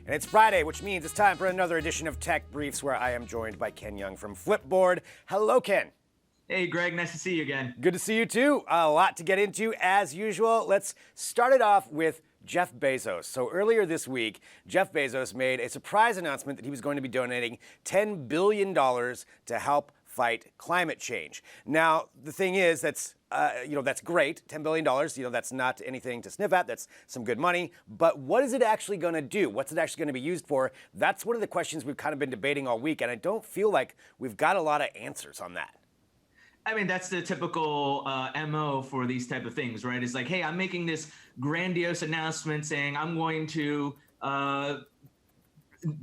And it's Friday, which means it's time for another edition of Tech Briefs, where I am joined by Ken Yeung from Flipboard. Hello, Ken. Hey, Greg. Nice to see you again. Good to see you, too. A lot to get into, as usual. Let's start it off with Jeff Bezos. So earlier this week, Jeff Bezos made a surprise announcement that he was going to be donating $10 billion to help fight climate change. Now, the thing is, that's great, $10 billion, that's not anything to sniff at, that's some good money, but what is it actually going to do? What's it actually going to be used for? That's one of the questions we've kind of been debating all week, and I don't feel like we've got a lot of answers on that. I mean, that's the typical MO for these type of things, right? It's like, hey, I'm making this grandiose announcement saying I'm going to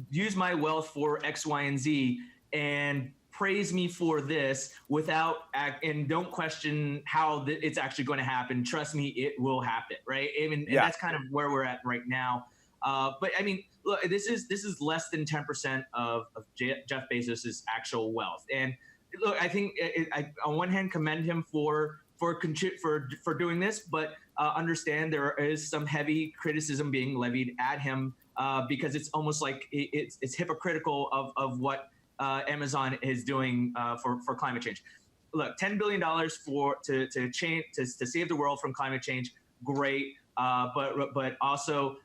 use my wealth for X, Y, and Z, and praise me for this and don't question how it's actually going to happen. Trust me, it will happen, right? And that's kind of where we're at right now. But I mean, look, this is less than 10% of Jeff Bezos's actual wealth. And look, I think I on one hand commend him for doing this, but understand there is some heavy criticism being levied at him because it's almost like it's hypocritical of what Amazon is doing for climate change. Look, $10 billion to save the world from climate change, great. But also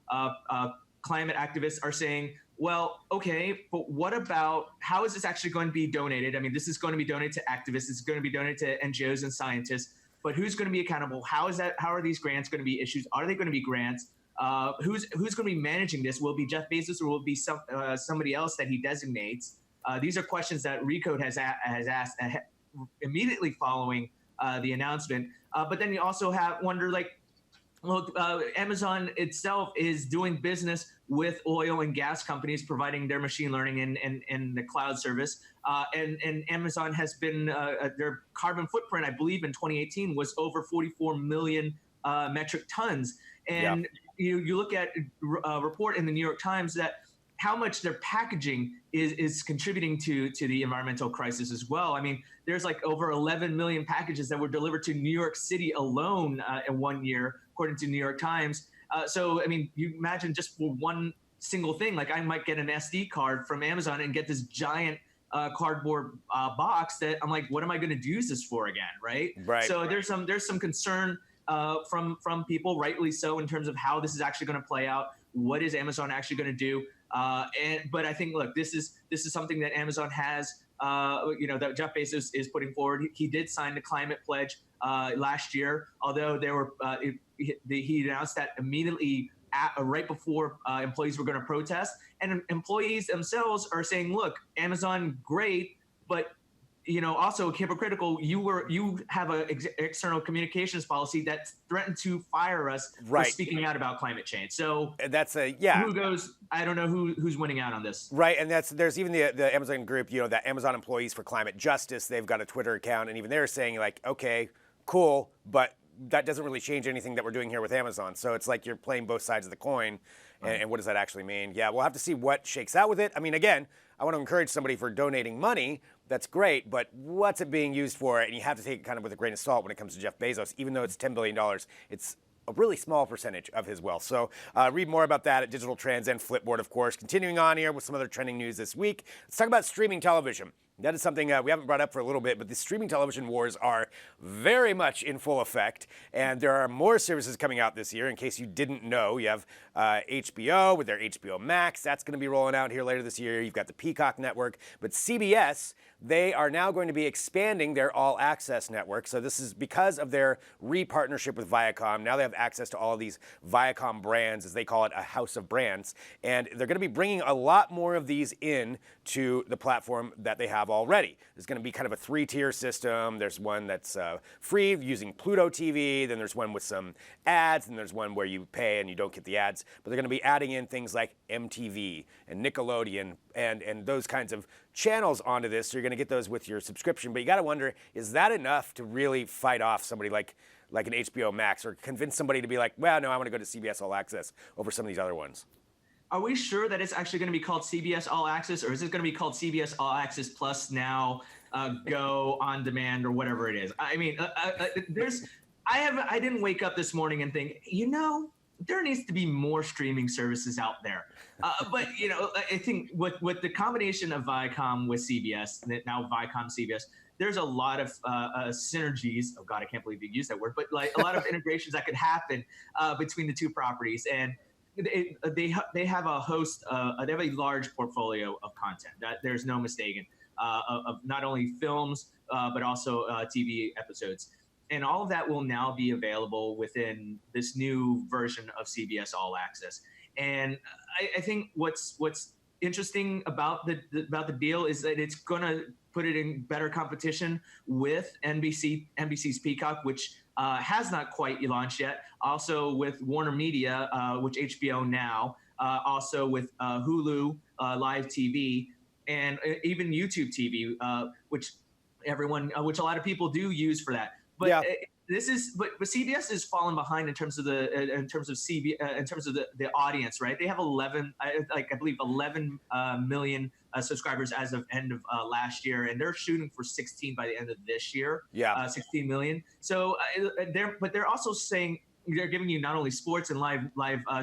climate activists are saying, well, okay, but what about how is this actually going to be donated? I mean, this is going to be donated to activists. It's going to be donated to NGOs and scientists. But who's going to be accountable? How are these grants going to be issued? Are they going to be grants? Who's going to be managing this? Will it be Jeff Bezos or will it be somebody else that he designates? These are questions that Recode has asked immediately following the announcement. But then you also wonder, like, look, Amazon itself is doing business with oil and gas companies providing their machine learning and the cloud service. And Amazon has been, their carbon footprint, I believe in 2018, was over 44 million metric tons. And you look at a report in the New York Times that how much their packaging is contributing to the environmental crisis as well. I mean, there's like over 11 million packages that were delivered to New York City alone in 1 year, according to New York Times. So, I mean, you imagine just for one single thing, like I might get an SD card from Amazon and get this giant cardboard box that I'm like, what am I going to use this for again, right? Right. So there's some concern from people, rightly so, in terms of how this is actually going to play out. What is Amazon actually going to do? But I think, look, this is something that Amazon has, that Jeff Bezos is putting forward. He did sign the climate pledge last year, although he announced that immediately right before employees were going to protest. And employees themselves are saying, look, Amazon, great, but also hypocritical. You have an external communications policy that threatened to fire us for speaking out about climate change. So that's who goes? I don't know who's winning out on this. Right, and there's even the Amazon group, the Amazon Employees for Climate Justice. They've got a Twitter account, and even they're saying like, okay, cool, but that doesn't really change anything that we're doing here with Amazon. So it's like you're playing both sides of the coin, and what does that actually mean? Yeah, we'll have to see what shakes out with it. I mean, again, I want to encourage somebody for donating money. That's great, but what's it being used for? And you have to take it kind of with a grain of salt when it comes to Jeff Bezos. Even though it's $10 billion, it's a really small percentage of his wealth. So read more about that at Digital Trends and Flipboard, of course. Continuing on here with some other trending news this week. Let's talk about streaming television. That is something we haven't brought up for a little bit, but the streaming television wars are very much in full effect, and there are more services coming out this year. In case you didn't know, you have HBO with their HBO Max. That's going to be rolling out here later this year. You've got the Peacock network, but CBS, they are now going to be expanding their All Access network. So this is because of their re-partnership with Viacom. Now they have access to all of these Viacom brands, as they call it, a house of brands, and they're going to be bringing a lot more of these in to the platform that they have already. There's going to be kind of a 3-tier system. There's one that's free using Pluto TV. Then there's one with some ads. And there's one where you pay and you don't get the ads. But they're going to be adding in things like MTV and Nickelodeon and those kinds of channels onto this. So you're going to get those with your subscription. But you got to wonder, is that enough to really fight off somebody like an HBO Max or convince somebody to be like, well, no, I want to go to CBS All Access over some of these other ones? Are we sure that it's actually going to be called CBS All Access, or is it going to be called CBS All Access Plus now, Go On Demand, or whatever it is? I mean, I didn't wake up this morning and think, there needs to be more streaming services out there. But I think with the combination of Viacom with CBS, now Viacom CBS, there's a lot of synergies. Oh God, I can't believe you used that word, but like a lot of integrations that could happen between the two properties. And they have a host, they have a large portfolio of content. That there's no mistaking, of not only films but also TV episodes. And all of that will now be available within this new version of CBS All Access. And I think what's interesting about the deal is that it's going to put it in better competition with NBC's Peacock, which has not quite launched yet. Also with Warner Media, which HBO Now, also with Hulu Live TV, and even YouTube TV, which a lot of people do use for that. But Yeah. but CBS is falling behind in terms of the audience, right? They have 11 million subscribers as of end of last year, and they're shooting for 16 by the end of this year. Yeah. 16 million. So they're also saying they're giving you not only sports and live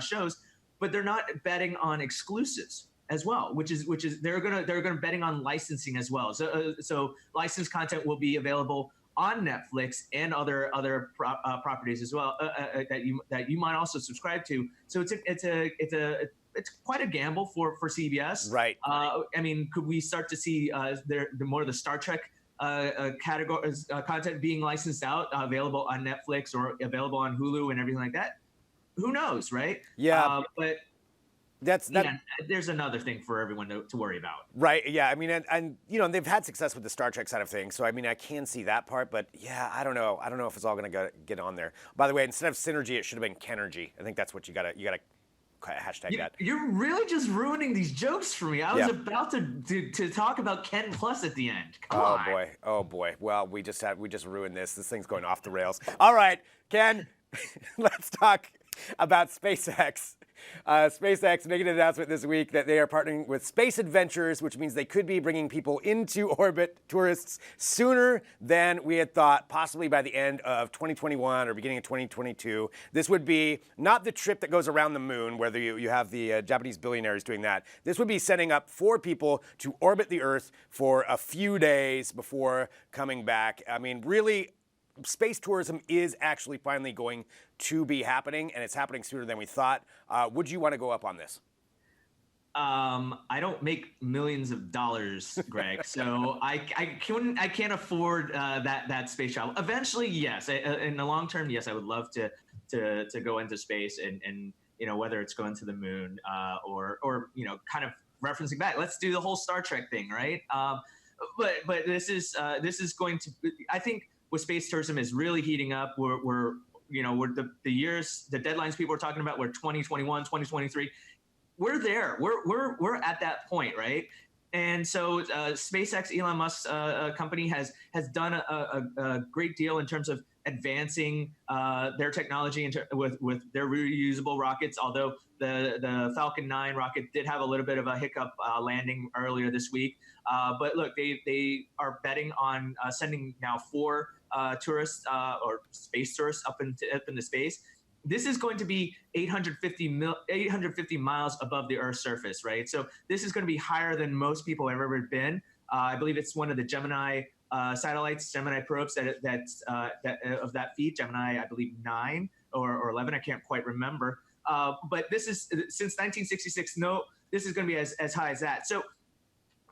shows, but they're not betting on exclusives as well, which is they're gonna betting on licensing as well. So licensed content will be available on Netflix and other properties as well that you might also subscribe to. So it's quite a gamble for CBS. Right. I mean, could we start to see the more of the Star Trek categories content being licensed out, available on Netflix or available on Hulu and everything like that? Who knows, right? Yeah. But there's another thing for everyone to worry about. Right. Yeah. I mean, and they've had success with the Star Trek side of things. So, I mean, I can see that part. But, yeah, I don't know. I don't know if it's all going to get on there. By the way, instead of synergy, it should have been Kenergy. I think that's what you got to hashtag that. You're really just ruining these jokes for me. I was about to talk about Ken Plus at the end. Come on. Oh, boy. Well, we just ruined this. This thing's going off the rails. All right, Ken, let's talk about SpaceX. SpaceX making an announcement this week that they are partnering with Space Adventures, which means they could be bringing people into orbit, tourists, sooner than we had thought, possibly by the end of 2021 or beginning of 2022. This would be not the trip that goes around the moon, where you have the Japanese billionaires doing that. This would be setting up 4 people to orbit the Earth for a few days before coming back. I mean, really, space tourism is actually finally going to be happening, and it's happening sooner than we thought. Would you want to go up on this? I don't make millions of dollars, Greg, so I can't afford that space travel. Eventually, yes. In the long term, yes, I would love to go into space and whether it's going to the moon or kind of referencing back. Let's do the whole Star Trek thing, right? But this is going to. I think with space tourism is really heating up. We're the deadlines people are talking about were 2021, 2023. We're there. We're at that point, right? And so SpaceX, Elon Musk's company, has done a great deal in terms of advancing their technology with their reusable rockets. Although the Falcon 9 rocket did have a little bit of a hiccup landing earlier this week, but look, they are betting on sending now 4 tourists or space tourists up into space. This is going to be 850 miles above the Earth's surface, right? So this is going to be higher than most people have ever been. I believe it's one of the Gemini satellites, Gemini probes that of that feat. Gemini, I believe 9 or 11. I can't quite remember. But this is since 1966. No, this is going to be as high as that. So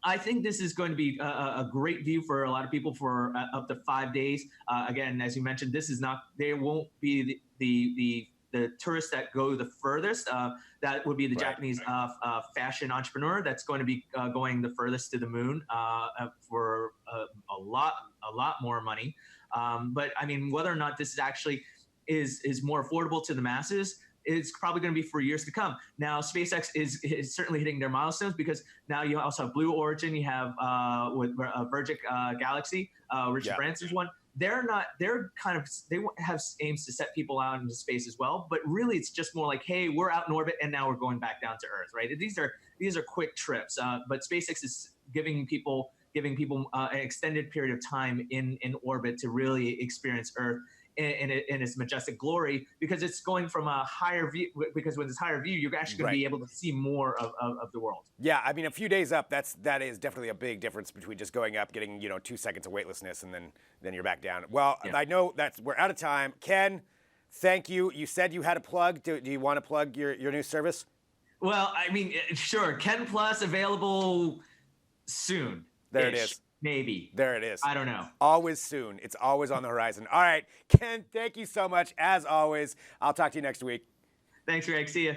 I think this is going to be a great view for a lot of people for up to 5 days. Again, as you mentioned, this is not. They won't be the tourists that go the furthest. That would be the Japanese fashion entrepreneur that's going to be going the furthest to the moon for a lot more money. But I mean, whether or not this is more affordable to the masses, it's probably going to be for years to come. Now, SpaceX is certainly hitting their milestones because now you also have Blue Origin. You have with Virgin Galaxy, Richard Branson's one. They have aims to set people out into space as well, but really it's just more like, hey, we're out in orbit and now we're going back down to Earth, right? These are quick trips, but SpaceX is giving people an extended period of time in orbit to really experience Earth. in its majestic glory, because it's going from a higher view. Because with this higher view, you're actually going to be able to see more of the world. Yeah, I mean, a few days up, that is definitely a big difference between just going up, getting 2 seconds of weightlessness, and then you're back down. Well, yeah. I know we're out of time. Ken, thank you. You said you had a plug. Do you want to plug your new service? Well, I mean, sure. Ken Plus available soon. There it is. Maybe. There it is. I don't know. Always soon. It's always on the horizon. All right, Ken, thank you so much. As always, I'll talk to you next week. Thanks, Greg. See ya.